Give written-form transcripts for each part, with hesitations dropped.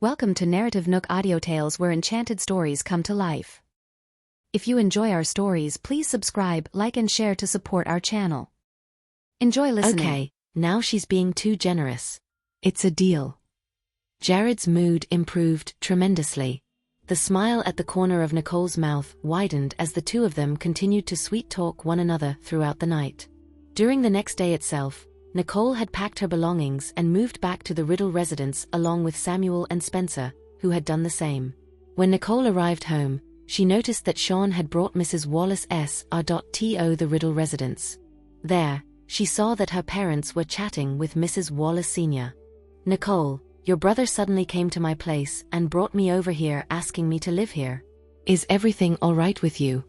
Welcome to NarrativeNook audio tales where enchanted stories come to life. If you enjoy our stories, please subscribe, like and share to support our channel. Enjoy listening. Okay, now she's being too generous. It's a deal. Jared's mood improved tremendously. The smile at the corner of Nicole's mouth widened as the two of them continued to sweet-talk one another throughout the night. During the next day itself, Nicole had packed her belongings and moved back to the Riddle residence along with Samuel and Spencer, who had done the same. When Nicole arrived home, she noticed that Sean had brought Mrs. Wallace to the Riddle residence. There, she saw that her parents were chatting with Mrs. Wallace Sr. "Nicole, your brother suddenly came to my place and brought me over here asking me to live here. Is everything all right with you?"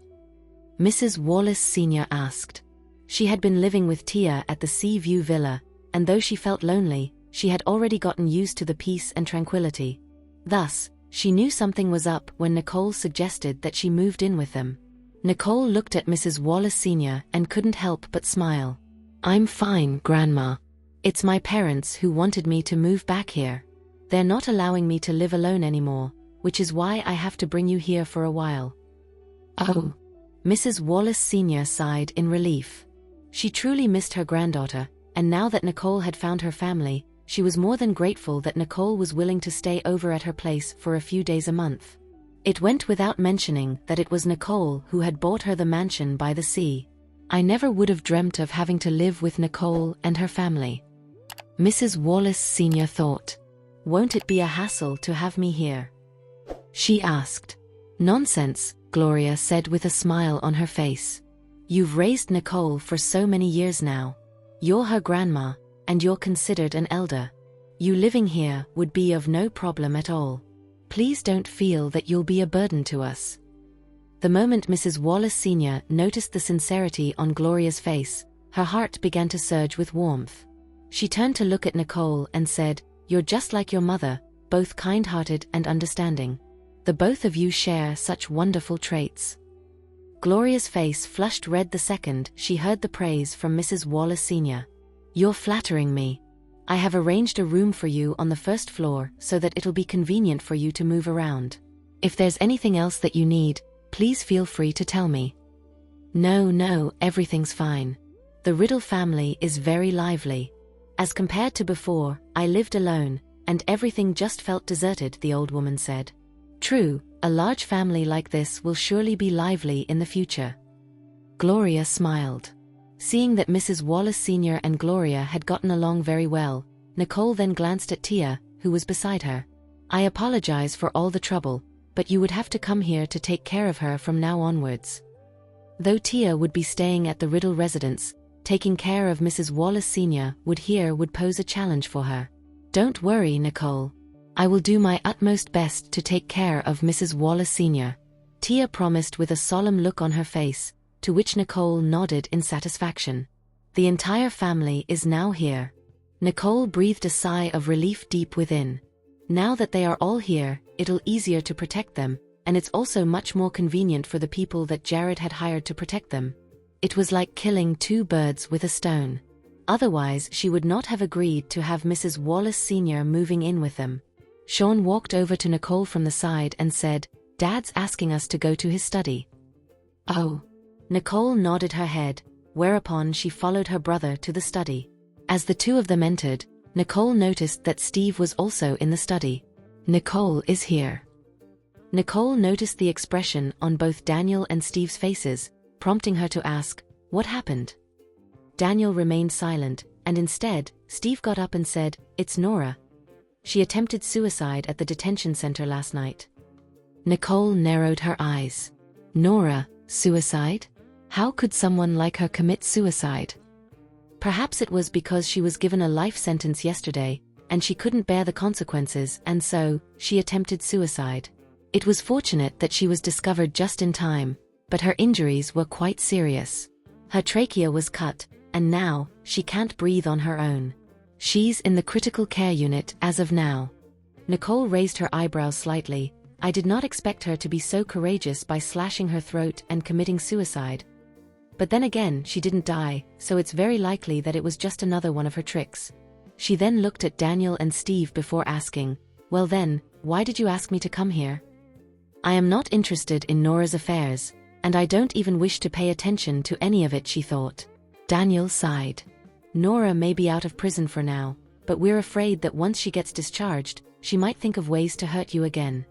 Mrs. Wallace Sr. asked. She had been living with Tia at the Sea View Villa, and though she felt lonely, she had already gotten used to the peace and tranquility. Thus, she knew something was up when Nicole suggested that she moved in with them. Nicole looked at Mrs. Wallace Sr. and couldn't help but smile. "I'm fine, Grandma. It's my parents who wanted me to move back here. They're not allowing me to live alone anymore, which is why I have to bring you here for a while." "Oh." Mrs. Wallace Sr. sighed in relief. She truly missed her granddaughter, and now that Nicole had found her family, she was more than grateful that Nicole was willing to stay over at her place for a few days a month. It went without mentioning that it was Nicole who had bought her the mansion by the sea. "I never would have dreamt of having to live with Nicole and her family," Mrs. Wallace Sr. thought. "Won't it be a hassle to have me here?" she asked. "Nonsense," Gloria said with a smile on her face. "You've raised Nicole for so many years now. You're her grandma, and you're considered an elder. You living here would be of no problem at all. Please don't feel that you'll be a burden to us." The moment Mrs. Wallace Sr. noticed the sincerity on Gloria's face, her heart began to surge with warmth. She turned to look at Nicole and said, "You're just like your mother, both kind-hearted and understanding. The both of you share such wonderful traits." Gloria's face flushed red the second she heard the praise from Mrs. Wallace Sr. "You're flattering me. I have arranged a room for you on the first floor so that it'll be convenient for you to move around. If there's anything else that you need, please feel free to tell me." No, everything's fine. The Riddle family is very lively. As compared to before, I lived alone, and everything just felt deserted," the old woman said. "True, a large family like this will surely be lively in the future." Gloria smiled. Seeing that Mrs. Wallace Sr. and Gloria had gotten along very well, Nicole then glanced at Tia, who was beside her. "I apologize for all the trouble, but you would have to come here to take care of her from now onwards." Though Tia would be staying at the Riddle residence, taking care of Mrs. Wallace Sr. would pose a challenge for her. "Don't worry, Nicole. I will do my utmost best to take care of Mrs. Wallace Sr." Tia promised with a solemn look on her face, to which Nicole nodded in satisfaction. The entire family is now here. Nicole breathed a sigh of relief deep within. Now that they are all here, it'll easier to protect them, and it's also much more convenient for the people that Jared had hired to protect them. It was like killing two birds with a stone. Otherwise she would not have agreed to have Mrs. Wallace Sr. moving in with them. Sean walked over to Nicole from the side and said, "Dad's asking us to go to his study." "Oh." Nicole nodded her head, whereupon she followed her brother to the study. As the two of them entered, Nicole noticed that Steve was also in the study. "Nicole is here." Nicole noticed the expression on both Daniel and Steve's faces, prompting her to ask, "What happened?" Daniel remained silent, and instead, Steve got up and said, "It's Nora. She attempted suicide at the detention center last night." Nicole narrowed her eyes. "Nora, suicide? How could someone like her commit suicide?" Perhaps it was because she was given a life sentence yesterday, and she couldn't bear the consequences, and so, she attempted suicide. It was fortunate that she was discovered just in time, but her injuries were quite serious. Her trachea was cut, and now, she can't breathe on her own. She's in the critical care unit as of now. Nicole raised her eyebrows slightly. "I did not expect her to be so courageous by slashing her throat and committing suicide. But then again, she didn't die, so it's very likely that it was just another one of her tricks." She then looked at Daniel and Steve before asking, "Well then, why did you ask me to come here? I am not interested in Nora's affairs, and I don't even wish to pay attention to any of it, she thought. Daniel sighed. Nora may be out of prison for now, but we're afraid that once she gets discharged, she might think of ways to hurt you again.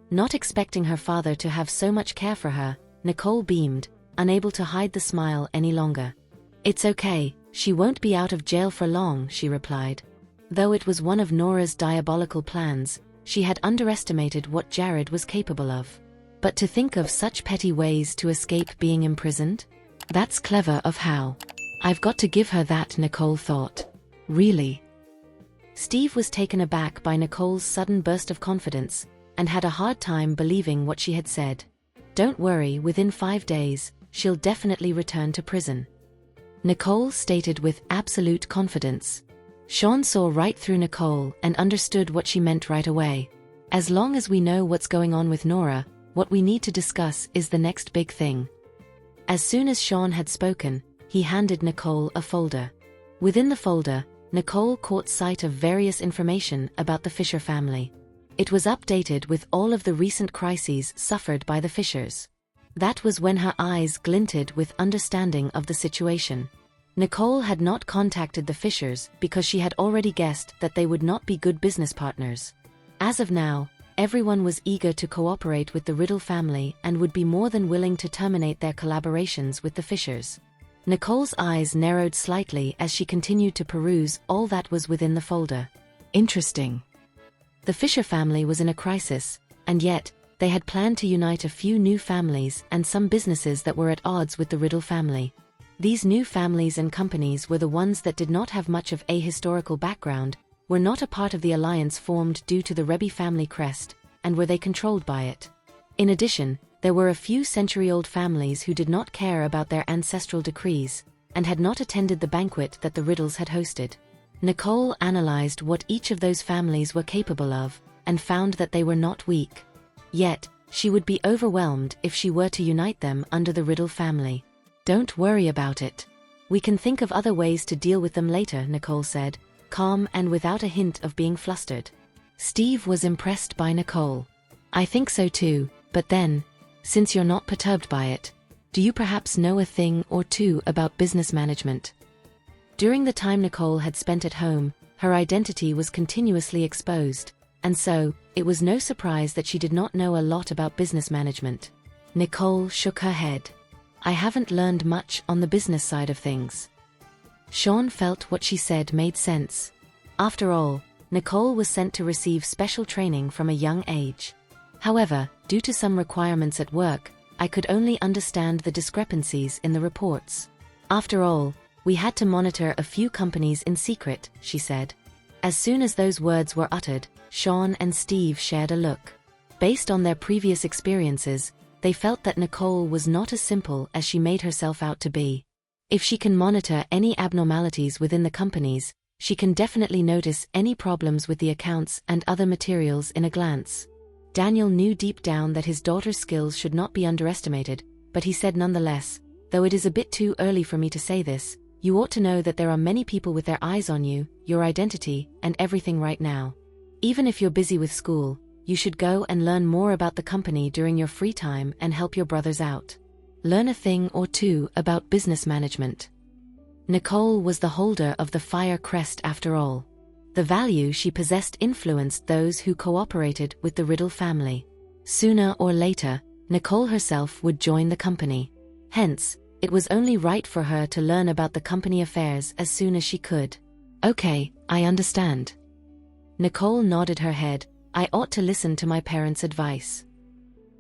Not expecting her father to have so much care for her, Nicole beamed, unable to hide the smile any longer. It's okay, she won't be out of jail for long, she replied. Though it was one of Nora's diabolical plans, she had underestimated what Jared was capable of. But to think of such petty ways to escape being imprisoned? That's clever of how. I've got to give her that, Nicole thought. Really? Steve was taken aback by Nicole's sudden burst of confidence, and had a hard time believing what she had said. Don't worry, within 5 days, she'll definitely return to prison. Nicole stated with absolute confidence. Sean saw right through Nicole and understood what she meant right away. As long as we know what's going on with Nora, what we need to discuss is the next big thing. As soon as Sean had spoken, he handed Nicole a folder. Within the folder, Nicole caught sight of various information about the Fisher family. It was updated with all of the recent crises suffered by the Fishers. That was when her eyes glinted with understanding of the situation. Nicole had not contacted the Fishers because she had already guessed that they would not be good business partners. As of now, everyone was eager to cooperate with the Riddle family and would be more than willing to terminate their collaborations with the Fishers. Nicole's eyes narrowed slightly as she continued to peruse all that was within the folder. Interesting. The Fisher family was in a crisis, and yet, they had planned to unite a few new families and some businesses that were at odds with the Riddle family. These new families and companies were the ones that did not have much of a historical background, were not a part of the alliance formed due to the Rebbe family crest, and were they controlled by it. In addition, there were a few century-old families who did not care about their ancestral decrees, and had not attended the banquet that the Riddles had hosted. Nicole analyzed what each of those families were capable of, and found that they were not weak. Yet, she would be overwhelmed if she were to unite them under the Riddle family. Don't worry about it. We can think of other ways to deal with them later, Nicole said, calm and without a hint of being flustered. Steve was impressed by Nicole. I think so too, but then, since you're not perturbed by it, do you perhaps know a thing or two about business management? During the time Nicole had spent at home, her identity was continuously exposed, and so, it was no surprise that she did not know a lot about business management. Nicole shook her head. I haven't learned much on the business side of things. Sean felt what she said made sense. After all, Nicole was sent to receive special training from a young age. However, due to some requirements at work, I could only understand the discrepancies in the reports. After all, we had to monitor a few companies in secret, she said. As soon as those words were uttered, Sean and Steve shared a look. Based on their previous experiences, they felt that Nicole was not as simple as she made herself out to be. If she can monitor any abnormalities within the companies, she can definitely notice any problems with the accounts and other materials in a glance. Daniel knew deep down that his daughter's skills should not be underestimated, but he said nonetheless, though it is a bit too early for me to say this, you ought to know that there are many people with their eyes on you, your identity, and everything right now. Even if you're busy with school, you should go and learn more about the company during your free time and help your brothers out. Learn a thing or two about business management. Nicole was the holder of the Fire Crest after all. The value she possessed influenced those who cooperated with the Riddle family. Sooner or later, Nicole herself would join the company. Hence, it was only right for her to learn about the company affairs as soon as she could. Okay, I understand. Nicole nodded her head. I ought to listen to my parents' advice.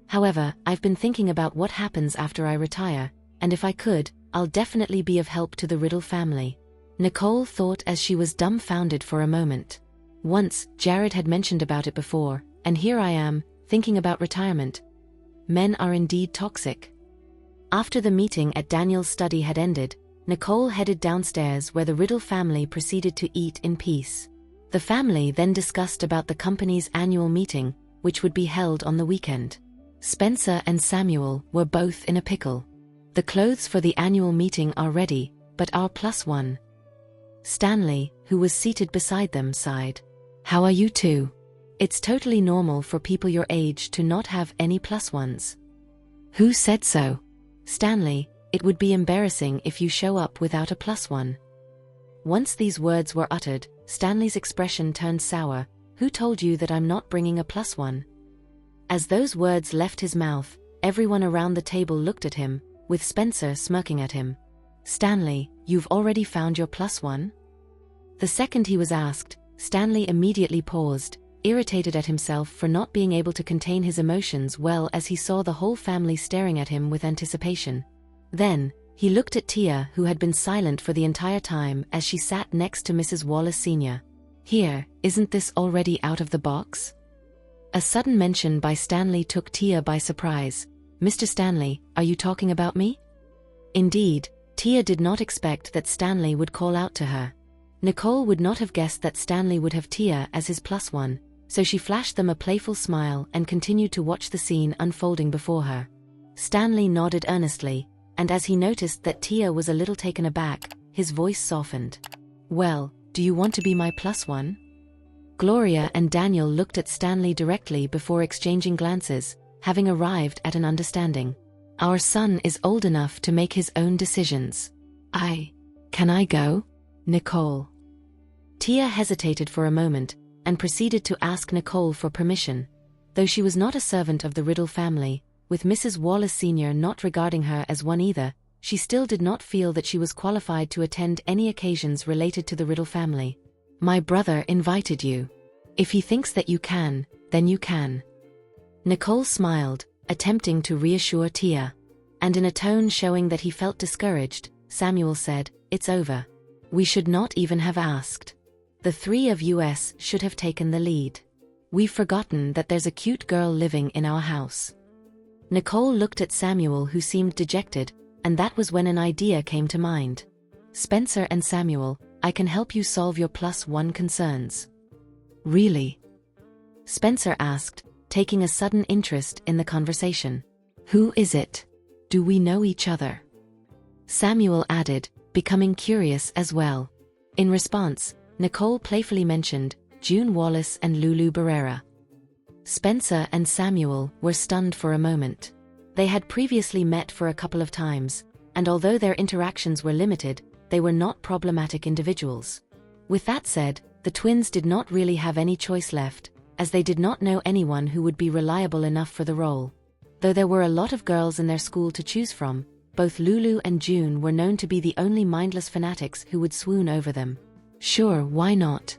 However, I've been thinking about what happens after I retire, and if I could, I'll definitely be of help to the Riddle family. Nicole thought as she was dumbfounded for a moment. Once, Jared had mentioned about it before, and here I am, thinking about retirement. Men are indeed toxic. After the meeting at Daniel's study had ended, Nicole headed downstairs where the Riddle family proceeded to eat in peace. The family then discussed about the company's annual meeting, which would be held on the weekend. Spencer and Samuel were both in a pickle. The clothes for the annual meeting are ready, but are +1. Stanley, who was seated beside them, sighed. How are you two? It's totally normal for people your age to not have any plus ones. Who said so? Stanley, it would be embarrassing if you show up without a plus one. Once these words were uttered, Stanley's expression turned sour. Who told you that I'm not bringing a plus one? As those words left his mouth, everyone around the table looked at him, with Spencer smirking at him. Stanley, you've already found your plus one? The second he was asked, Stanley immediately paused, irritated at himself for not being able to contain his emotions well as he saw the whole family staring at him with anticipation. Then, he looked at Tia, who had been silent for the entire time as she sat next to Mrs. Wallace Sr. Here, isn't this already out of the box? A sudden mention by Stanley took Tia by surprise. Mr. Stanley, are you talking about me? Indeed, Tia did not expect that Stanley would call out to her. Nicole would not have guessed that Stanley would have Tia as his plus one, so she flashed them a playful smile and continued to watch the scene unfolding before her. Stanley nodded earnestly, and as he noticed that Tia was a little taken aback, his voice softened. Well, do you want to be my plus one? Gloria and Daniel looked at Stanley directly before exchanging glances, having arrived at an understanding. Our son is old enough to make his own decisions. Can I go? Nicole. Tia hesitated for a moment, and proceeded to ask Nicole for permission. Though she was not a servant of the Riddle family, with Mrs. Wallace Sr. not regarding her as one either, she still did not feel that she was qualified to attend any occasions related to the Riddle family. My brother invited you. If he thinks that you can, then you can. Nicole smiled, attempting to reassure Tia. And in a tone showing that he felt discouraged, Samuel said, It's over. We should not even have asked. The three of us should have taken the lead. We've forgotten that there's a cute girl living in our house. Nicole looked at Samuel, who seemed dejected, and that was when an idea came to mind. Spencer and Samuel, I can help you solve your plus one concerns. Really? Spencer asked, taking a sudden interest in the conversation. Who is it? Do we know each other? Samuel added, becoming curious as well. In response, Nicole playfully mentioned June Wallace and Lulu Barrera. Spencer and Samuel were stunned for a moment. They had previously met for a couple of times, and although their interactions were limited, they were not problematic individuals. With that said, the twins did not really have any choice left, as they did not know anyone who would be reliable enough for the role. Though there were a lot of girls in their school to choose from, both Lulu and June were known to be the only mindless fanatics who would swoon over them. Sure, why not?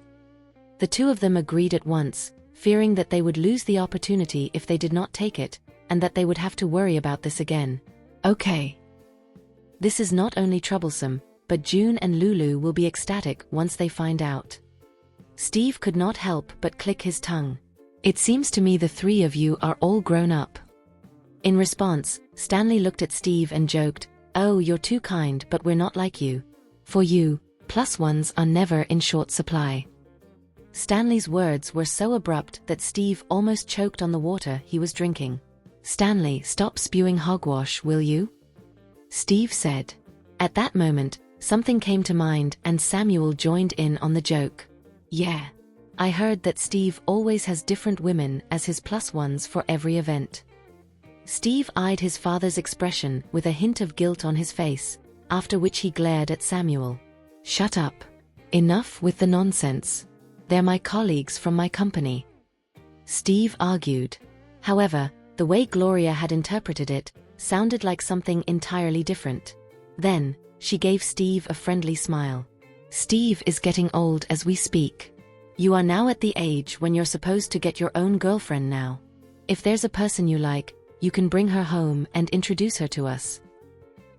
The two of them agreed at once, fearing that they would lose the opportunity if they did not take it, and that they would have to worry about this again. Okay. This is not only troublesome, but June and Lulu will be ecstatic once they find out. Steve could not help but click his tongue. It seems to me the three of you are all grown up. In response, Stanley looked at Steve and joked, Oh, you're too kind, but we're not like you. For you, plus ones are never in short supply. Stanley's words were so abrupt that Steve almost choked on the water he was drinking. Stanley, stop spewing hogwash, will you? Steve said. At that moment, something came to mind and Samuel joined in on the joke. Yeah. I heard that Steve always has different women as his plus ones for every event. Steve eyed his father's expression with a hint of guilt on his face, after which he glared at Samuel. Shut up. Enough with the nonsense. They're my colleagues from my company. Steve argued. However, the way Gloria had interpreted it sounded like something entirely different. Then, she gave Steve a friendly smile. Steve is getting old as we speak. You are now at the age when you're supposed to get your own girlfriend now. If there's a person you like, you can bring her home and introduce her to us.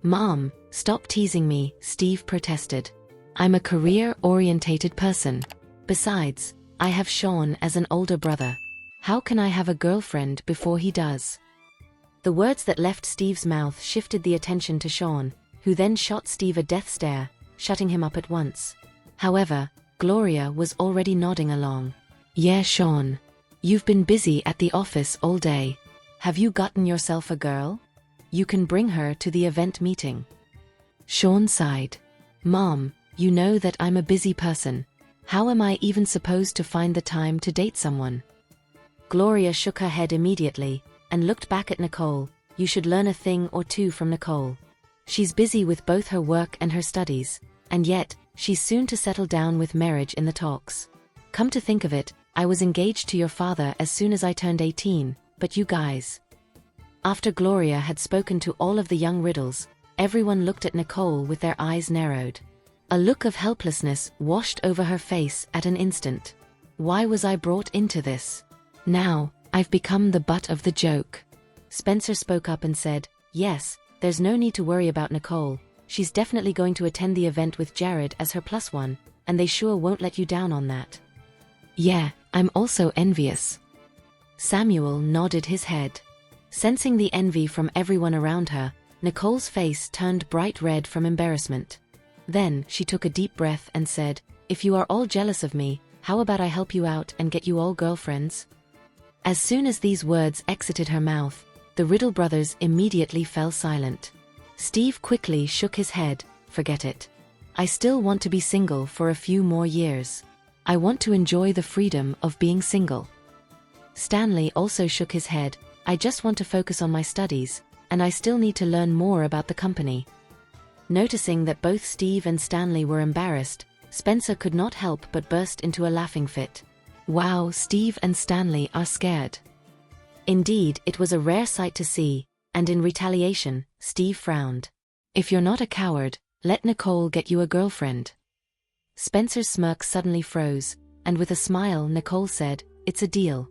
Mom, stop teasing me, Steve protested. I'm a career-orientated person. Besides, I have Sean as an older brother. How can I have a girlfriend before he does? The words that left Steve's mouth shifted the attention to Sean, who then shot Steve a death stare, shutting him up at once. However, Gloria was already nodding along. Yeah, Sean. You've been busy at the office all day. Have you gotten yourself a girl? You can bring her to the event meeting. Sean sighed. Mom, you know that I'm a busy person. How am I even supposed to find the time to date someone? Gloria shook her head immediately, and looked back at Nicole. You should learn a thing or two from Nicole. She's busy with both her work and her studies, and yet, she's soon to settle down with marriage in the talks. Come to think of it, I was engaged to your father as soon as I turned 18, but you guys. After Gloria had spoken to all of the young Riddles, everyone looked at Nicole with their eyes narrowed. A look of helplessness washed over her face at an instant. Why was I brought into this? Now, I've become the butt of the joke. Spencer spoke up and said, yes, there's no need to worry about Nicole. She's definitely going to attend the event with Jared as her +1, and they sure won't let you down on that. Yeah, I'm also envious. Samuel nodded his head. Sensing the envy from everyone around her, Nicole's face turned bright red from embarrassment. Then, she took a deep breath and said, if you are all jealous of me, how about I help you out and get you all girlfriends? As soon as these words exited her mouth, the Riddle brothers immediately fell silent. Steve quickly shook his head, forget it. I still want to be single for a few more years. I want to enjoy the freedom of being single. Stanley also shook his head, I just want to focus on my studies, and I still need to learn more about the company. Noticing that both Steve and Stanley were embarrassed, Spencer could not help but burst into a laughing fit. Wow, Steve and Stanley are scared. Indeed, it was a rare sight to see, and in retaliation, Steve frowned. If you're not a coward, let Nicole get you a girlfriend. Spencer's smirk suddenly froze, and with a smile Nicole said, it's a deal.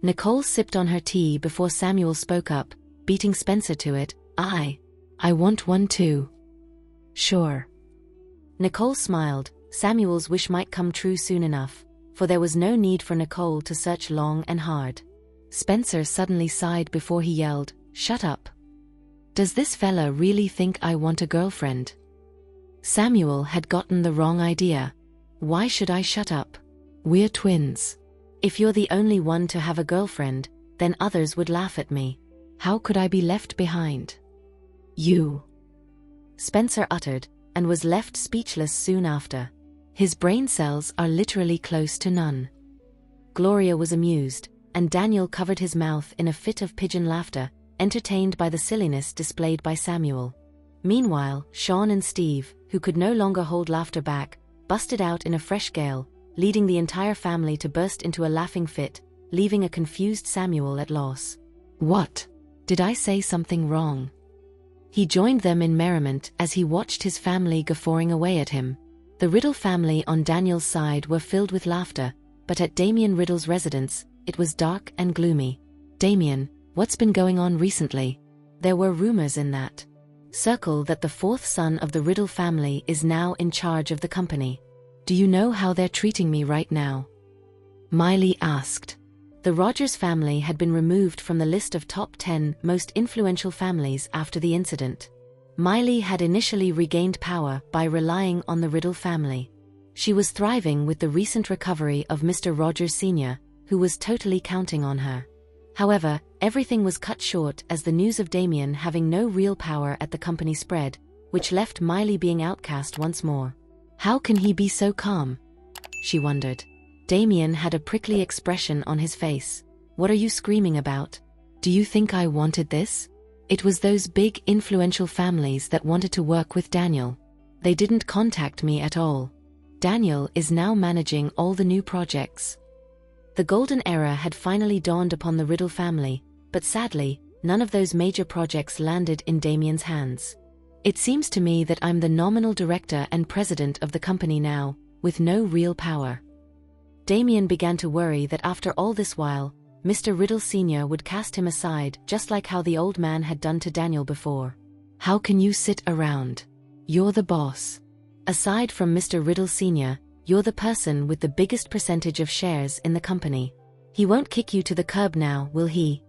Nicole sipped on her tea before Samuel spoke up, beating Spencer to it, I want one too. Sure. Nicole smiled. Samuel's wish might come true soon enough, for there was no need for Nicole to search long and hard. Spencer suddenly sighed before he yelled, shut up. Does this fella really think I want a girlfriend? Samuel had gotten the wrong idea. Why should I shut up? We're twins. If you're the only one to have a girlfriend, then others would laugh at me. How could I be left behind? You. Spencer uttered, and was left speechless soon after. His brain cells are literally close to none. Gloria was amused, and Daniel covered his mouth in a fit of pigeon laughter, entertained by the silliness displayed by Samuel. Meanwhile, Sean and Steve, who could no longer hold laughter back, busted out in a fresh gale, leading the entire family to burst into a laughing fit, leaving a confused Samuel at loss. What? Did I say something wrong? He joined them in merriment as he watched his family guffawing away at him. The Riddle family on Daniel's side were filled with laughter, but at Damien Riddle's residence, it was dark and gloomy. Damien, what's been going on recently? There were rumors in that circle that the fourth son of the Riddle family is now in charge of the company. Do you know how they're treating me right now? Miley asked. The Rogers family had been removed from the list of top 10 most influential families after the incident. Miley had initially regained power by relying on the Riddle family. She was thriving with the recent recovery of Mr. Rogers Sr., who was totally counting on her. However, everything was cut short as the news of Damien having no real power at the company spread, which left Miley being outcast once more. How can he be so calm? She wondered. Damien had a prickly expression on his face. What are you screaming about? Do you think I wanted this? It was those big influential families that wanted to work with Daniel. They didn't contact me at all. Daniel is now managing all the new projects. The golden era had finally dawned upon the Riddle family, but sadly, none of those major projects landed in Damien's hands. It seems to me that I'm the nominal director and president of the company now, with no real power. Damien began to worry that after all this while, Mr. Riddle Sr. would cast him aside just like how the old man had done to Daniel before. How can you sit around? You're the boss. Aside from Mr. Riddle Sr., you're the person with the biggest percentage of shares in the company. He won't kick you to the curb now, will he?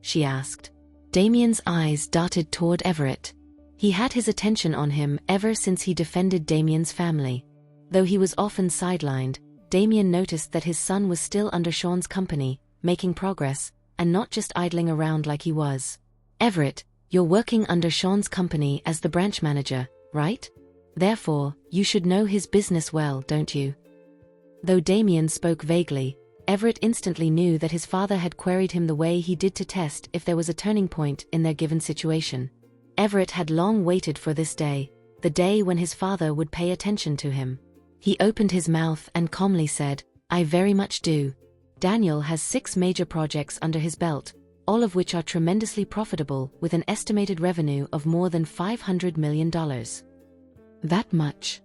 She asked. Damien's eyes darted toward Everett. He had his attention on him ever since he defended Damien's family. Though he was often sidelined, Damien noticed that his son was still under Sean's company, making progress, and not just idling around like he was. Everett, you're working under Sean's company as the branch manager, right? Therefore, you should know his business well, don't you? Though Damien spoke vaguely, Everett instantly knew that his father had queried him the way he did to test if there was a turning point in their given situation. Everett had long waited for this day, the day when his father would pay attention to him. He opened his mouth and calmly said, "I very much do. Daniel has 6 major projects under his belt, all of which are tremendously profitable with an estimated revenue of more than $500 million. That much?"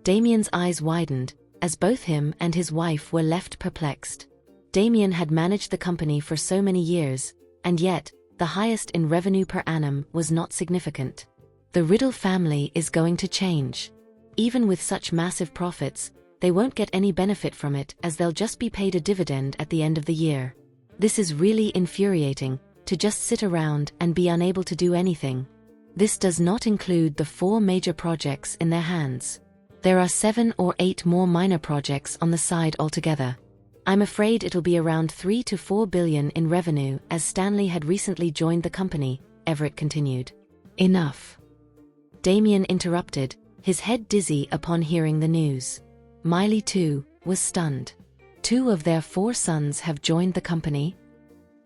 Damien's eyes widened, as both him and his wife were left perplexed. Damien had managed the company for so many years, and yet, the highest in revenue per annum was not significant. The Riddle family is going to change. Even with such massive profits, they won't get any benefit from it as they'll just be paid a dividend at the end of the year. This is really infuriating, to just sit around and be unable to do anything. This does not include the 4 major projects in their hands. There are 7 or 8 more minor projects on the side altogether. I'm afraid it'll be around $3 to $4 billion in revenue as Stanley had recently joined the company, Everett continued. Enough. Damien interrupted, his head dizzy upon hearing the news. Miley, too, was stunned. 2 of their 4 sons have joined the company?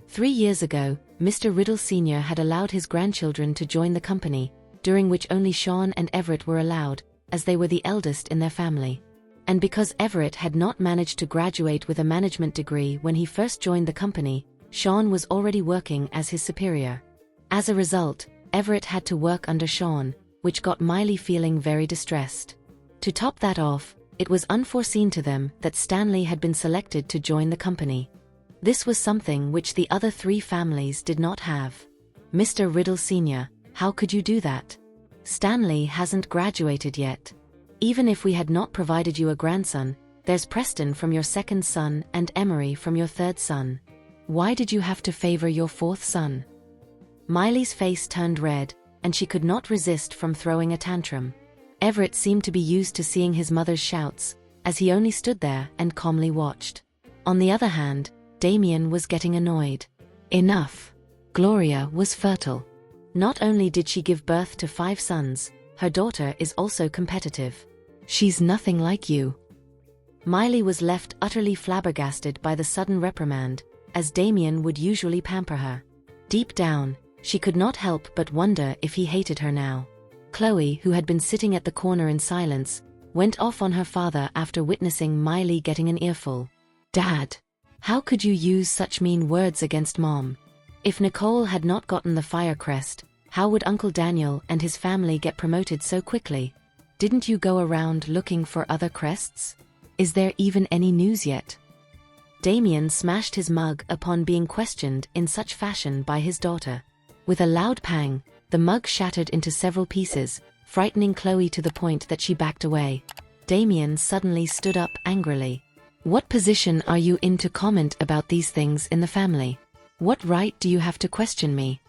3 years ago, Mr. Riddle Sr. had allowed his grandchildren to join the company, during which only Sean and Everett were allowed, as they were the eldest in their family. And because Everett had not managed to graduate with a management degree when he first joined the company, Sean was already working as his superior. As a result, Everett had to work under Sean, which got Miley feeling very distressed. To top that off, it was unforeseen to them that Stanley had been selected to join the company. This was something which the other 3 families did not have. Mr. Riddle Sr., how could you do that? Stanley hasn't graduated yet. Even if we had not provided you a grandson, there's Preston from your 2nd son and Emery from your 3rd son. Why did you have to favor your 4th son? Miley's face turned red, and she could not resist from throwing a tantrum. Everett seemed to be used to seeing his mother's shouts, as he only stood there and calmly watched. On the other hand, Damien was getting annoyed. Enough. Gloria was fertile. Not only did she give birth to 5 sons, her daughter is also competitive. She's nothing like you. Miley was left utterly flabbergasted by the sudden reprimand, as Damien would usually pamper her. Deep down, she could not help but wonder if he hated her now. Chloe, who had been sitting at the corner in silence, went off on her father after witnessing Miley getting an earful. Dad, how could you use such mean words against Mom? If Nicole had not gotten the fire crest, how would Uncle Daniel and his family get promoted so quickly? Didn't you go around looking for other crests? Is there even any news yet? Damien smashed his mug upon being questioned in such fashion by his daughter. With a loud pang, the mug shattered into several pieces, frightening Chloe to the point that she backed away. Damien suddenly stood up angrily. What position are you in to comment about these things in the family? What right do you have to question me?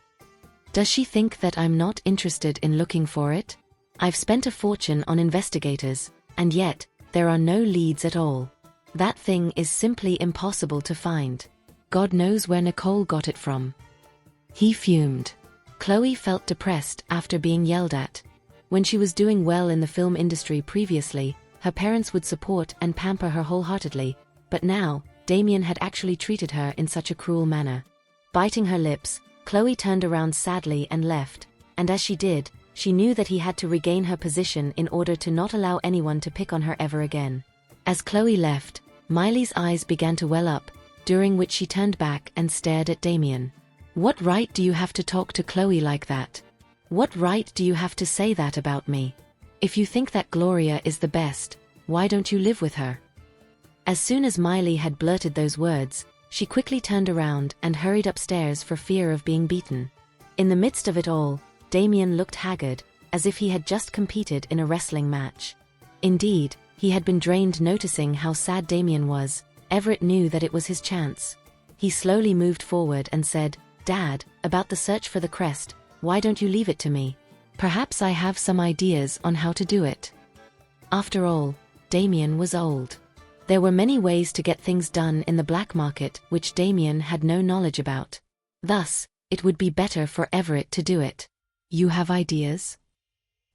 Does she think that I'm not interested in looking for it? I've spent a fortune on investigators, and yet, there are no leads at all. That thing is simply impossible to find. God knows where Nicole got it from. He fumed. Chloe felt depressed after being yelled at. When she was doing well in the film industry previously, her parents would support and pamper her wholeheartedly, but now, Damien had actually treated her in such a cruel manner. Biting her lips, Chloe turned around sadly and left, and as she did, she knew that he had to regain her position in order to not allow anyone to pick on her ever again. As Chloe left, Miley's eyes began to well up, during which she turned back and stared at Damien. What right do you have to talk to Chloe like that? What right do you have to say that about me? If you think that Gloria is the best, why don't you live with her? As soon as Miley had blurted those words, she quickly turned around and hurried upstairs for fear of being beaten. In the midst of it all, Damien looked haggard, as if he had just competed in a wrestling match. Indeed, he had been drained. Noticing how sad Damien was, Everett knew that it was his chance. He slowly moved forward and said, "Dad, about the search for the crest, why don't you leave it to me? Perhaps I have some ideas on how to do it." After all, Damien was old. There were many ways to get things done in the black market which Damien had no knowledge about. Thus, it would be better for Everett to do it. "You have ideas?"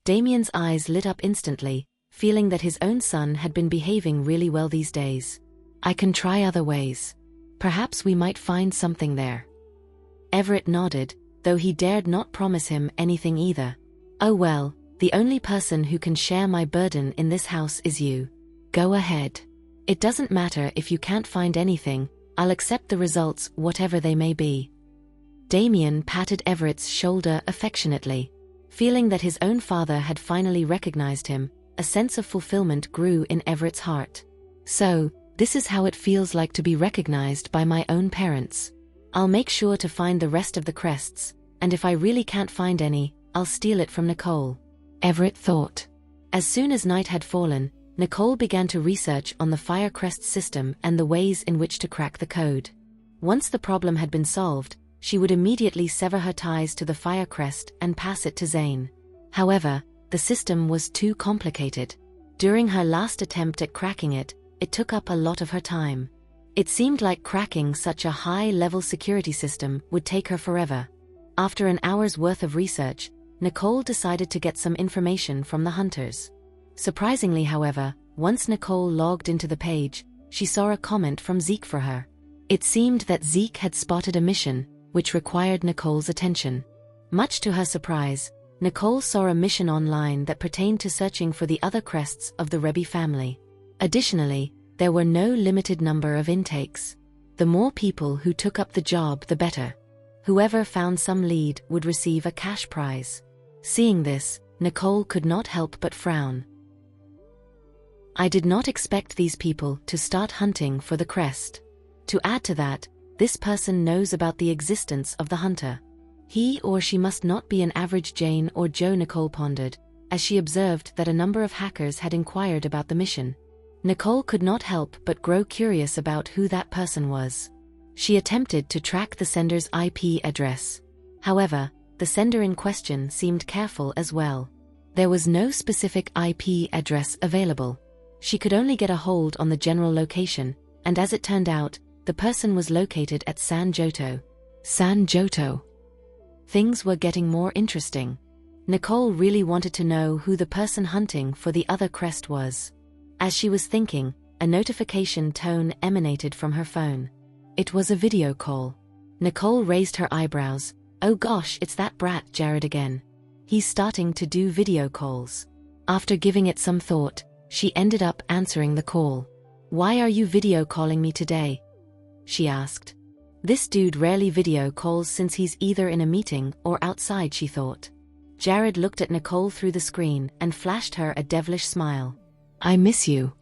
Damien's eyes lit up instantly, feeling that his own son had been behaving really well these days. I can try other ways. Perhaps we might find something there. Everett nodded, though he dared not promise him anything either. Oh well, the only person who can share my burden in this house is you. Go ahead. It doesn't matter if you can't find anything, I'll accept the results whatever they may be. Damien patted Everett's shoulder affectionately. Feeling that his own father had finally recognized him, a sense of fulfillment grew in Everett's heart. So, this is how it feels like to be recognized by my own parents. I'll make sure to find the rest of the crests, and if I really can't find any, I'll steal it from Nicole. Everett thought. As soon as night had fallen, Nicole began to research on the Firecrest system and the ways in which to crack the code. Once the problem had been solved, she would immediately sever her ties to the Firecrest and pass it to Zane. However, the system was too complicated. During her last attempt at cracking it, it took up a lot of her time. It seemed like cracking such a high-level security system would take her forever. After an hour's worth of research, Nicole decided to get some information from the hunters. Surprisingly, however, once Nicole logged into the page, she saw a comment from Zeke for her. It seemed that Zeke had spotted a mission, which required Nicole's attention. Much to her surprise, Nicole saw a mission online that pertained to searching for the other crests of the Rebbe family. Additionally, there were no limited number of intakes. The more people who took up the job, the better. Whoever found some lead would receive a cash prize. Seeing this, Nicole could not help but frown. I did not expect these people to start hunting for the crest. To add to that, this person knows about the existence of the hunter. He or she must not be an average Jane or Joe, Nicole pondered, as she observed that a number of hackers had inquired about the mission. Nicole could not help but grow curious about who that person was. She attempted to track the sender's IP address. However, the sender in question seemed careful as well. There was no specific IP address available. She could only get a hold on the general location, and as it turned out, the person was located at San Joto. San Joto. Things were getting more interesting. Nicole really wanted to know who the person hunting for the other crest was. As she was thinking, a notification tone emanated from her phone. It was a video call. Nicole raised her eyebrows. Oh gosh, it's that brat Jared again. He's starting to do video calls. After giving it some thought, she ended up answering the call. Why are you video calling me today? She asked. This dude rarely video calls since he's either in a meeting or outside, she thought. Jared looked at Nicole through the screen and flashed her a devilish smile. I miss you.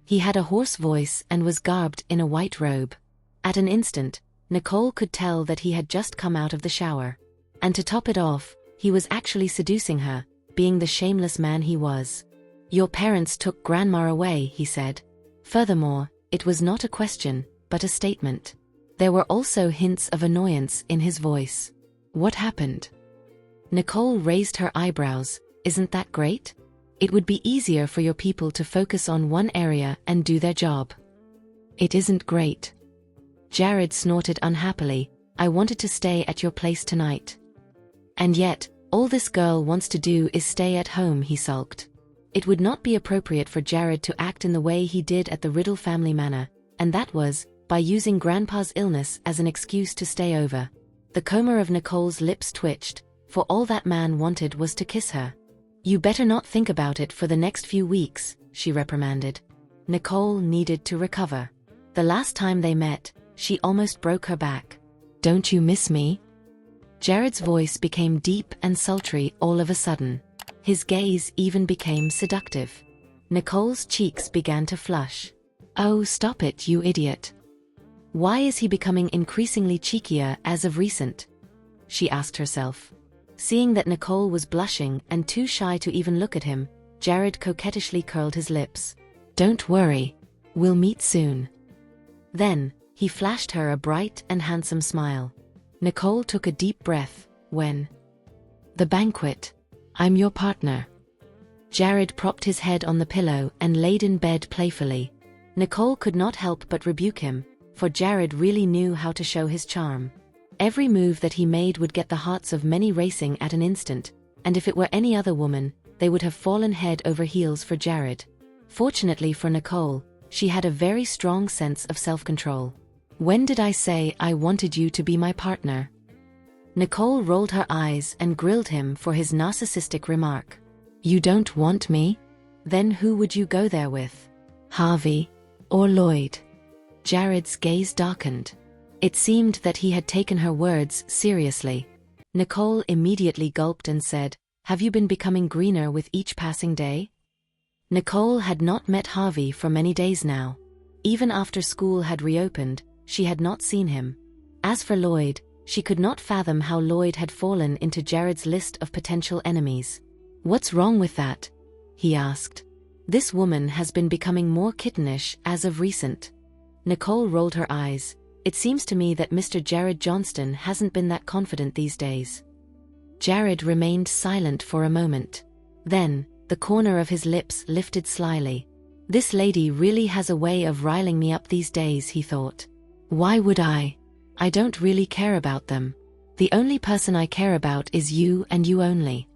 He had a hoarse voice and was garbed in a white robe. At an instant, Nicole could tell that he had just come out of the shower. And to top it off, he was actually seducing her, being the shameless man he was. Your parents took Grandma away, he said. Furthermore, it was not a question, but a statement. There were also hints of annoyance in his voice. What happened? Nicole raised her eyebrows. Isn't that great? It would be easier for your people to focus on one area and do their job. It isn't great. Jared snorted unhappily. I wanted to stay at your place tonight. And yet, all this girl wants to do is stay at home, he sulked. It would not be appropriate for Jared to act in the way he did at the Riddle family manor, and that was by using Grandpa's illness as an excuse to stay over. The comber of Nicole's lips twitched, for all that man wanted was to kiss her. You better not think about it for the next few weeks, she reprimanded. Nicole needed to recover. The last time they met, she almost broke her back. Don't you miss me? Jared's voice became deep and sultry all of a sudden. His gaze even became seductive. Nicole's cheeks began to flush. Oh, stop it, you idiot. Why is he becoming increasingly cheekier as of recent? She asked herself. Seeing that Nicole was blushing and too shy to even look at him, Jared coquettishly curled his lips. Don't worry. We'll meet soon. Then, he flashed her a bright and handsome smile. Nicole took a deep breath. When? The banquet. I'm your partner. Jared propped his head on the pillow and laid in bed playfully. Nicole could not help but rebuke him, for Jared really knew how to show his charm. Every move that he made would get the hearts of many racing at an instant, and if it were any other woman, they would have fallen head over heels for Jared. Fortunately for Nicole, she had a very strong sense of self-control. "When did I say I wanted you to be my partner?" Nicole rolled her eyes and grilled him for his narcissistic remark. "You don't want me? Then who would you go there with? Harvey or Lloyd?" Jared's gaze darkened. It seemed that he had taken her words seriously. Nicole immediately gulped and said, "Have you been becoming greener with each passing day?" Nicole had not met Harvey for many days now. Even after school had reopened, she had not seen him. As for Lloyd, she could not fathom how Lloyd had fallen into Jared's list of potential enemies. "What's wrong with that?" he asked. "This woman has been becoming more kittenish as of recent." Nicole rolled her eyes. "It seems to me that Mr. Jared Johnston hasn't been that confident these days." Jared remained silent for a moment. Then, the corner of his lips lifted slyly. "This lady really has a way of riling me up these days," he thought. "Why would I? I don't really care about them. The only person I care about is you and you only."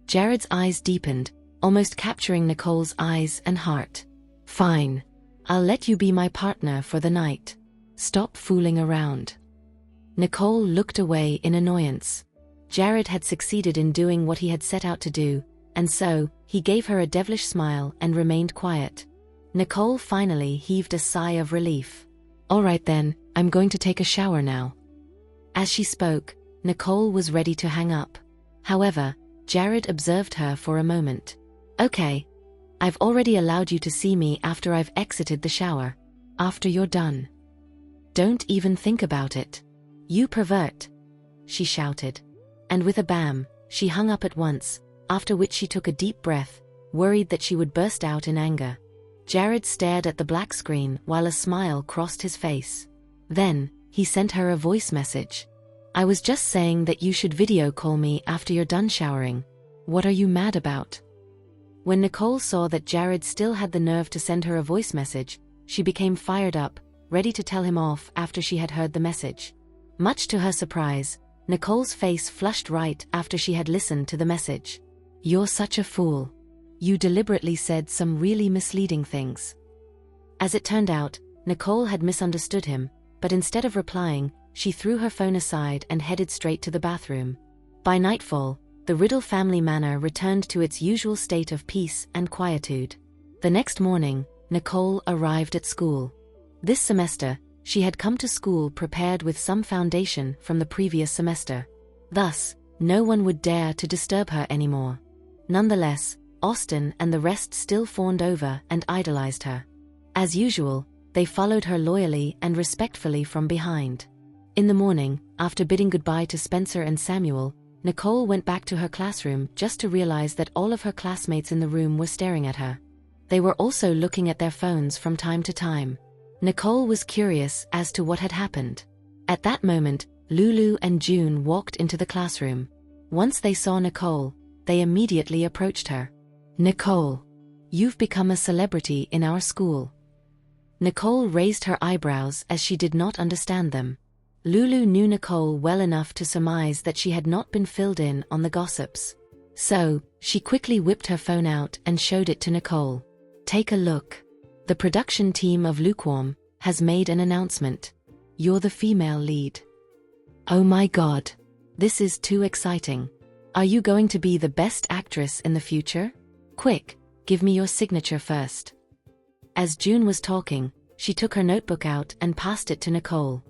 Jared's eyes deepened, almost capturing Nicole's eyes and heart. "Fine. I'll let you be my partner for the night. Stop fooling around." Nicole looked away in annoyance. Jared had succeeded in doing what he had set out to do, and so, he gave her a devilish smile and remained quiet. Nicole finally heaved a sigh of relief. "All right then, I'm going to take a shower now." As she spoke, Nicole was ready to hang up. However, Jared observed her for a moment. "Okay. I've already allowed you to see me after I've exited the shower. After you're done. Don't even think about it. You pervert," she shouted. And with a bam, she hung up at once, after which she took a deep breath, worried that she would burst out in anger. Jared stared at the black screen while a smile crossed his face. Then, he sent her a voice message. "I was just saying that you should video call me after you're done showering. What are you mad about?" When Nicole saw that Jared still had the nerve to send her a voice message, she became fired up, ready to tell him off after she had heard the message. Much to her surprise, Nicole's face flushed right after she had listened to the message. "You're such a fool. You deliberately said some really misleading things." As it turned out, Nicole had misunderstood him, but instead of replying, she threw her phone aside and headed straight to the bathroom. By nightfall, the Riddle family manor returned to its usual state of peace and quietude. The next morning, Nicole arrived at school. This semester, she had come to school prepared with some foundation from the previous semester. Thus, no one would dare to disturb her anymore. Nonetheless, Austin and the rest still fawned over and idolized her. As usual, they followed her loyally and respectfully from behind. In the morning, after bidding goodbye to Spencer and Samuel, Nicole went back to her classroom just to realize that all of her classmates in the room were staring at her. They were also looking at their phones from time to time. Nicole was curious as to what had happened. At that moment, Lulu and June walked into the classroom. Once they saw Nicole, they immediately approached her. "Nicole, you've become a celebrity in our school." Nicole raised her eyebrows as she did not understand them. Lulu knew Nicole well enough to surmise that she had not been filled in on the gossips. So, she quickly whipped her phone out and showed it to Nicole. "Take a look. The production team of Lukewarm has made an announcement. You're the female lead." "Oh my God. This is too exciting. Are you going to be the best actress in the future? Quick, give me your signature first." As June was talking, she took her notebook out and passed it to Nicole.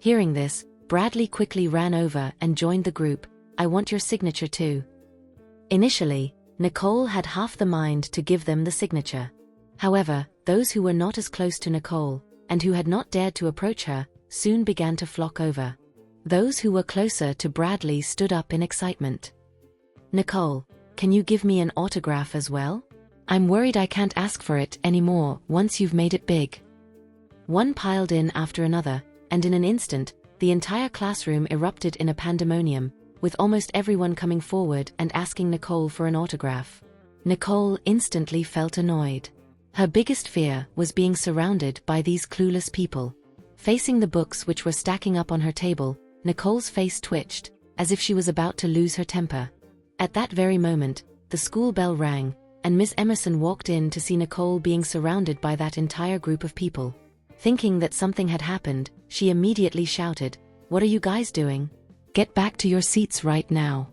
Hearing this, Bradley quickly ran over and joined the group. "I want your signature too." Initially, Nicole had half the mind to give them the signature. However, those who were not as close to Nicole, and who had not dared to approach her, soon began to flock over. Those who were closer to Bradley stood up in excitement. "Nicole, can you give me an autograph as well? I'm worried I can't ask for it anymore once you've made it big." One piled in after another, and in an instant, the entire classroom erupted in a pandemonium, with almost everyone coming forward and asking Nicole for an autograph. Nicole instantly felt annoyed. Her biggest fear was being surrounded by these clueless people. Facing the books which were stacking up on her table, Nicole's face twitched, as if she was about to lose her temper. At that very moment, the school bell rang, and Miss Emerson walked in to see Nicole being surrounded by that entire group of people. Thinking that something had happened, she immediately shouted, "What are you guys doing? Get back to your seats right now."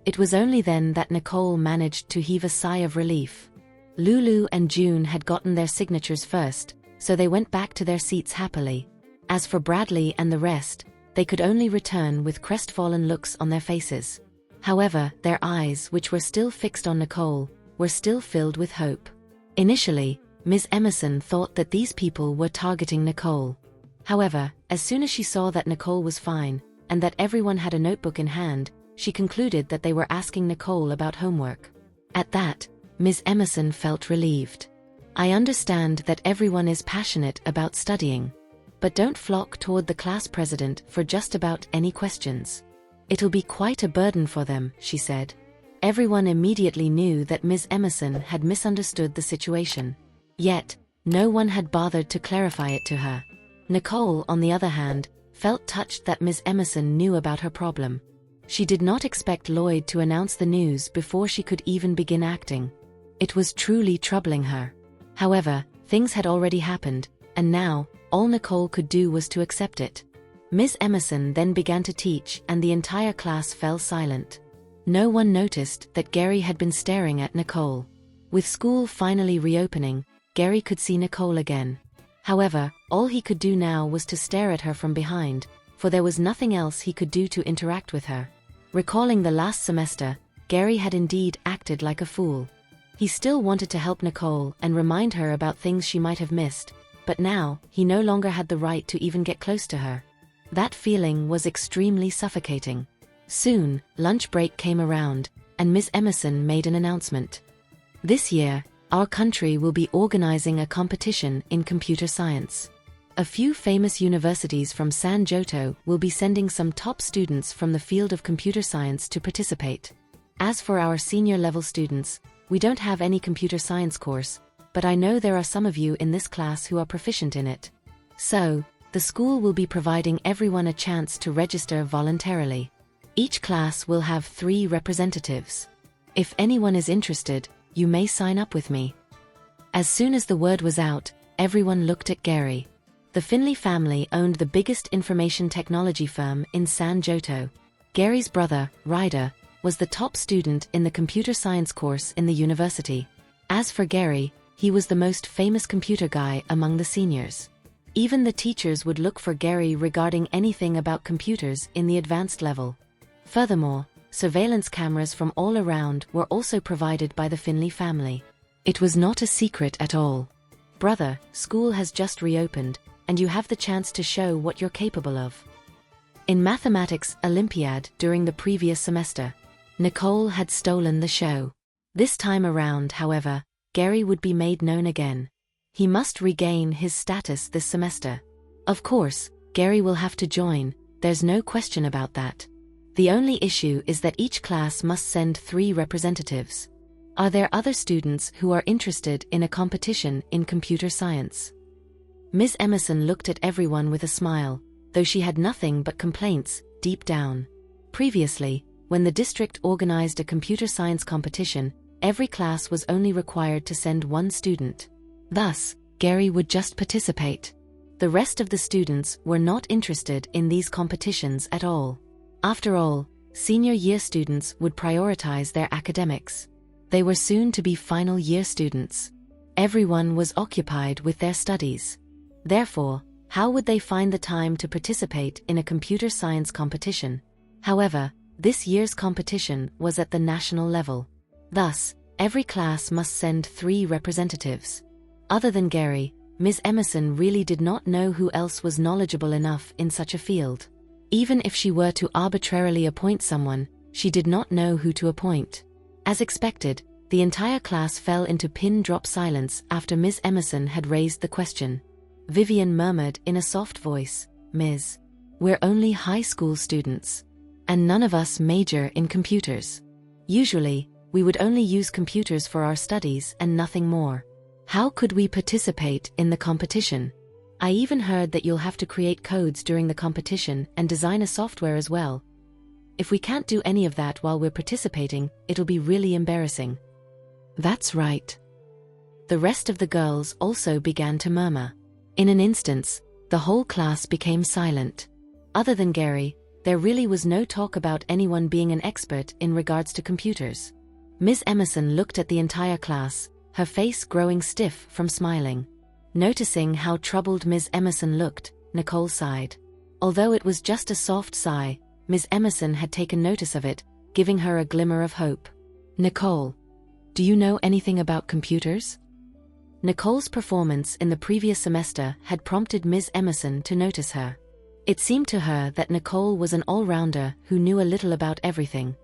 It was only then that Nicole managed to heave a sigh of relief. Lulu and June had gotten their signatures first, so they went back to their seats happily. As for Bradley and the rest, they could only return with crestfallen looks on their faces. However, their eyes, which were still fixed on Nicole, were still filled with hope. Initially, Ms. Emerson thought that these people were targeting Nicole. However, as soon as she saw that Nicole was fine, and that everyone had a notebook in hand, she concluded that they were asking Nicole about homework. At that, Ms. Emerson felt relieved. "I understand that everyone is passionate about studying. But don't flock toward the class president for just about any questions. It'll be quite a burden for them," she said. Everyone immediately knew that Ms. Emerson had misunderstood the situation. Yet, no one had bothered to clarify it to her. Nicole, on the other hand, felt touched that Ms. Emerson knew about her problem. She did not expect Lloyd to announce the news before she could even begin acting. It was truly troubling her. However, things had already happened, and now, all Nicole could do was to accept it. Ms. Emerson then began to teach, and the entire class fell silent. No one noticed that Gary had been staring at Nicole. With school finally reopening, Gary could see Nicole again. However, all he could do now was to stare at her from behind, for there was nothing else he could do to interact with her. Recalling the last semester, Gary had indeed acted like a fool. He still wanted to help Nicole and remind her about things she might have missed, but now, he no longer had the right to even get close to her. That feeling was extremely suffocating. Soon, lunch break came around, and Ms. Emerson made an announcement. "This year, our country will be organizing a competition in computer science. A few famous universities from San Jose will be sending some top students from the field of computer science to participate. As for our senior level students, we don't have any computer science course, but I know there are some of you in this class who are proficient in it. So, the school will be providing everyone a chance to register voluntarily. Each class will have 3 representatives. If anyone is interested, you may sign up with me." As soon as the word was out, everyone looked at Gary. The Finley family owned the biggest information technology firm in San Jose. Gary's brother, Ryder, was the top student in the computer science course in the university. As for Gary, he was the most famous computer guy among the seniors. Even the teachers would look for Gary regarding anything about computers in the advanced level. Furthermore, surveillance cameras from all around were also provided by the Finley family. It was not a secret at all. "Brother, school has just reopened, and you have the chance to show what you're capable of." In Mathematics Olympiad during the previous semester, Nicole had stolen the show. This time around, however, Gary would be made known again. He must regain his status this semester. Of course, Gary will have to join, there's no question about that. The only issue is that each class must send 3 representatives. Are there other students who are interested in a competition in computer science? Ms. Emerson looked at everyone with a smile, though she had nothing but complaints, deep down. Previously, when the district organized a computer science competition, every class was only required to send 1 student. Thus, Gary would just participate. The rest of the students were not interested in these competitions at all. After all, senior year students would prioritize their academics. They were soon to be final year students. Everyone was occupied with their studies. Therefore, how would they find the time to participate in a computer science competition? However, this year's competition was at the national level. Thus, every class must send 3 representatives. Other than Gary, Ms. Emerson really did not know who else was knowledgeable enough in such a field. Even if she were to arbitrarily appoint someone, she did not know who to appoint. As expected, the entire class fell into pin-drop silence after Ms. Emerson had raised the question. Vivian murmured in a soft voice, "Ms. We're only high school students. And none of us major in computers. Usually, we would only use computers for our studies and nothing more. How could we participate in the competition? I even heard that you'll have to create codes during the competition and design a software as well. If we can't do any of that while we're participating, it'll be really embarrassing." That's right. The rest of the girls also began to murmur. In an instant, the whole class became silent. Other than Gary, there really was no talk about anyone being an expert in regards to computers. Ms. Emerson looked at the entire class, her face growing stiff from smiling. Noticing how troubled Ms. Emerson looked, Nicole sighed. Although it was just a soft sigh, Ms. Emerson had taken notice of it, giving her a glimmer of hope. Nicole, do you know anything about computers? Nicole's performance in the previous semester had prompted Ms. Emerson to notice her. It seemed to her that Nicole was an all-rounder who knew a little about everything.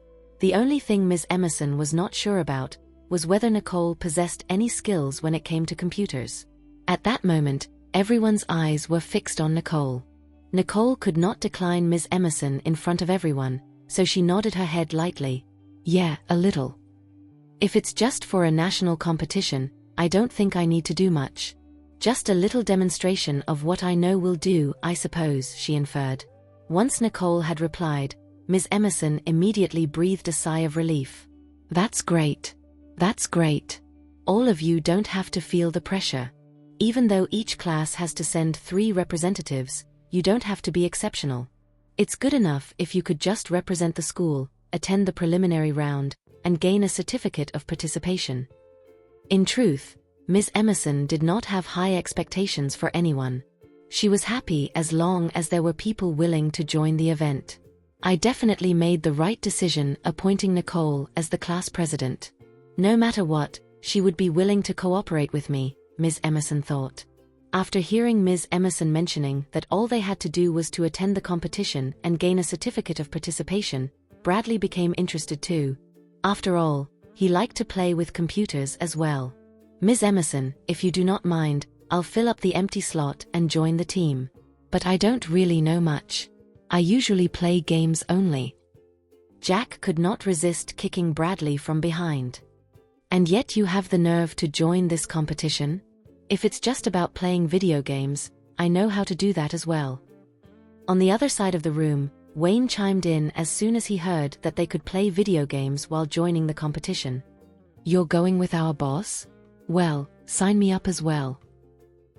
The only thing Ms. Emerson was not sure about was whether Nicole possessed any skills when it came to computers. At that moment, everyone's eyes were fixed on Nicole. Nicole could not decline Ms. Emerson in front of everyone, so she nodded her head lightly. Yeah, a little. If it's just for a national competition, I don't think I need to do much. Just a little demonstration of what I know will do, I suppose, she inferred. Once Nicole had replied, Ms. Emerson immediately breathed a sigh of relief. That's great. That's great. All of you don't have to feel the pressure. Even though each class has to send 3 representatives, you don't have to be exceptional. It's good enough if you could just represent the school, attend the preliminary round, and gain a certificate of participation. In truth, Ms. Emerson did not have high expectations for anyone. She was happy as long as there were people willing to join the event. I definitely made the right decision appointing Nicole as the class president. No matter what, she would be willing to cooperate with me, Ms. Emerson thought. After hearing Ms. Emerson mentioning that all they had to do was to attend the competition and gain a certificate of participation, Bradley became interested too. After all, he liked to play with computers as well. Ms. Emerson, if you do not mind, I'll fill up the empty slot and join the team. But I don't really know much. I usually play games only. Jack could not resist kicking Bradley from behind. And yet you have the nerve to join this competition? If it's just about playing video games, I know how to do that as well. On the other side of the room, Wayne chimed in as soon as he heard that they could play video games while joining the competition. You're going with our boss? Well, sign me up as well.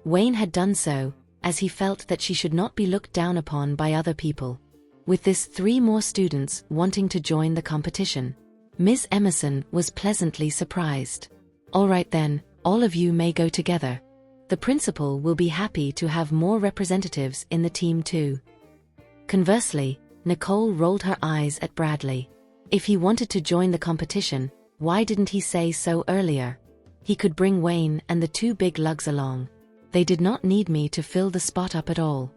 Wayne had done so, as he felt that she should not be looked down upon by other people. With this 3 more students wanting to join the competition, Ms. Emerson was pleasantly surprised. All right then, all of you may go together. The principal will be happy to have more representatives in the team too. Conversely, Nicole rolled her eyes at Bradley. If he wanted to join the competition, why didn't he say so earlier? He could bring Wayne and the 2 big lugs along. They did not need me to fill the spot up at all.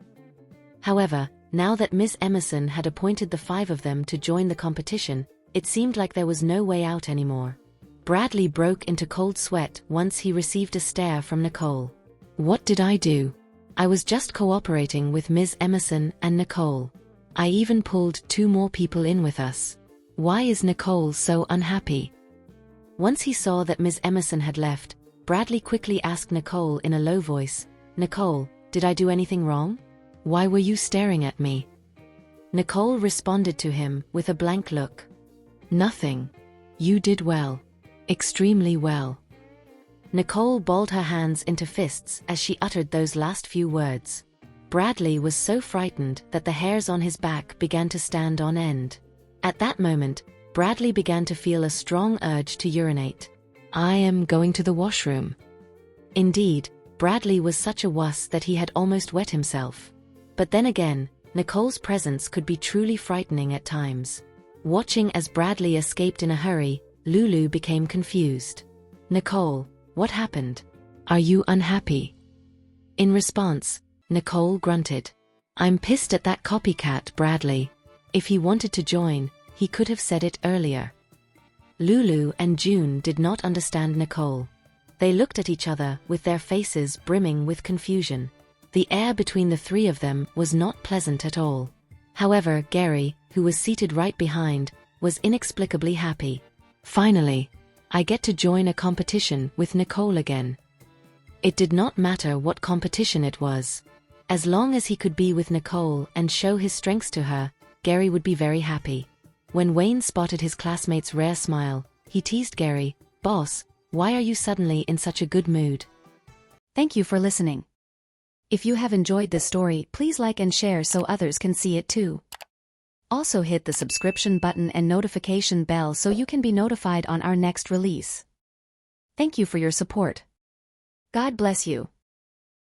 However, now that Ms. Emerson had appointed the 5 of them to join the competition, it seemed like there was no way out anymore. Bradley broke into cold sweat once he received a stare from Nicole. What did I do? I was just cooperating with Ms. Emerson and Nicole. I even pulled 2 more people in with us. Why is Nicole so unhappy? Once he saw that Ms. Emerson had left, Bradley quickly asked Nicole in a low voice, Nicole, did I do anything wrong? Why were you staring at me? Nicole responded to him with a blank look. Nothing. You did well. Extremely well. Nicole balled her hands into fists as she uttered those last few words. Bradley was so frightened that the hairs on his back began to stand on end. At that moment, Bradley began to feel a strong urge to urinate. I am going to the washroom. Indeed, Bradley was such a wuss that he had almost wet himself. But then again, Nicole's presence could be truly frightening at times. Watching as Bradley escaped in a hurry, Lulu became confused. Nicole, what happened? Are you unhappy? In response, Nicole grunted. I'm pissed at that copycat, Bradley. If he wanted to join, he could have said it earlier. Lulu and June did not understand Nicole. They looked at each other with their faces brimming with confusion. The air between the 3 of them was not pleasant at all. However, Gary, who was seated right behind, was inexplicably happy. Finally, I get to join a competition with Nicole again. It did not matter what competition it was. As long as he could be with Nicole and show his strengths to her, Gary would be very happy. When Wayne spotted his classmate's rare smile, he teased Gary, Boss, Why are you suddenly in such a good mood? Thank you for listening. If you have enjoyed this story, please like and share so others can see it too. Also hit the subscription button and notification bell so you can be notified on our next release. Thank you for your support. God bless you.